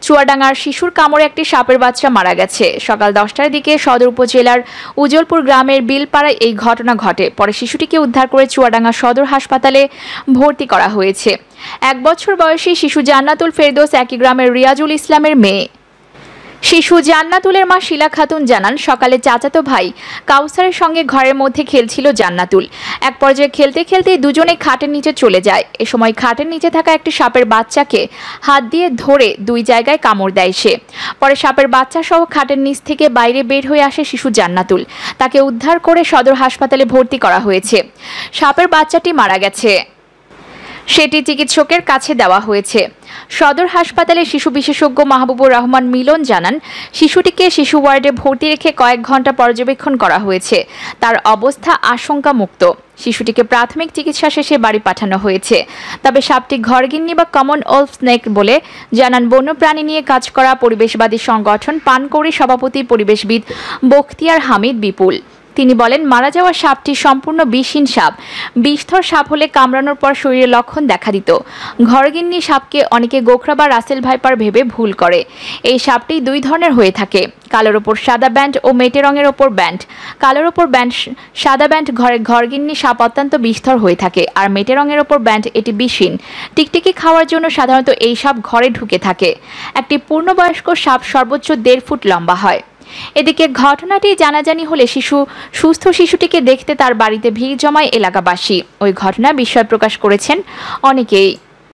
চুয়াডাঙ্গার শিশুর কামড়ে একটি সাপের বাচ্চা মারা গেছে। সকাল 10টার দিকে সদর উপজেলার উজ্জ্বলপুর গ্রামের বিলপাড়ায় এই ঘটনা ঘটে। পরে শিশুটিকে উদ্ধার করে চুয়াডাঙ্গা সদর হাসপাতালে ভর্তি করা হয়েছে। 1 বছর বয়সী শিশু জান্নাতুল ফেরদৌস একই গ্রামের রিয়াজুল ইসলামের মেয়ে। শিশু জান্নাতুলের মা শিলা খাতুন জানান, সকালে চাচাতো ভাই কাউসারের সঙ্গে ঘরের মধ্যে খেলছিল জান্নাতুল। এক পর্যায়ে খেলতে খেলতে দুজনে খাটের নিচে চলে যায়। এ সময় খাটের নিচে থাকা একটি সাপের বাচ্চাকে হাত দিয়ে ধরে 2 জায়গায় কামড় দেয় সে। পরে সাপের বাচ্চা সহ খাটের নিচ থেকে বাইরে বের হয়ে আসে শিশু জান্নাতুল। তাকে উদ্ধার করে সদর হাসপাতালে ভর্তি করা হয়েছে। সাপের বাচ্চাটি মারা গেছে, সেটি চিকিৎসকের কাছে দেওয়া হয়েছে। সদর হাসপাতালে শিশু বিশেষজ্ঞ মাহবুবুর রহমান মিলন জানান, শিশুটিকে শিশু ওয়ার্ডে ভর্তি রেখে কয়েক ঘন্টা পর্যবেক্ষণ করা হয়েছে। তার অবস্থা আশঙ্কামুক্ত। শিশুটিকে প্রাথমিক চিকিৎসা শেষে বাড়ি পাঠানো হয়েছে। তবে সাপটি ঘরগিন্নি বা কমন ওলফ স্নেক বলে জানান বন্যপ্রাণী নিয়ে কাজ করা পরিবেশবাদী সংগঠন পানকৌড়ি সভাপতি পরিবেশবিদ বখতিয়ার হামিদ বিপুল। তিনি বলেন, মারা যাওয়া সাপটি সম্পূর্ণ বিষহীন সাপ। বিষধর সাপ হলে কামড়ানোর পর শরীরে লক্ষণ দেখা দিত। ঘরগিন্নি সাপকে অনেকে গোখরা বা রাসেল ভাইপার ভেবে ভুল করে। এই সাপটি 2 ধরনের হয়ে থাকে, কালোর ওপর সাদা ব্যান্ড ও মেটে রঙের ওপর ব্যান্ড। কালোর ওপর ব্যান্ড সাদা ব্যান্ড ঘরগিন্নি সাপ অত্যন্ত বিষধর হয়ে থাকে, আর মেটে রঙের ওপর ব্যান্ড এটি বিষহীন। টিকটিকি খাওয়ার জন্য সাধারণত এই সাপ ঘরে ঢুকে থাকে। একটি পূর্ণবয়স্ক সাপ সর্বোচ্চ 1.5 ফুট লম্বা হয়। এদিকে ঘটনাটি জানাজানি হলে সুস্থ শিশুটিকে দেখতে তার বাড়িতে ভিড় জমায় এলাকাবাসী। ওই ঘটনায় বিস্ময় প্রকাশ করেছেন অনেকেই।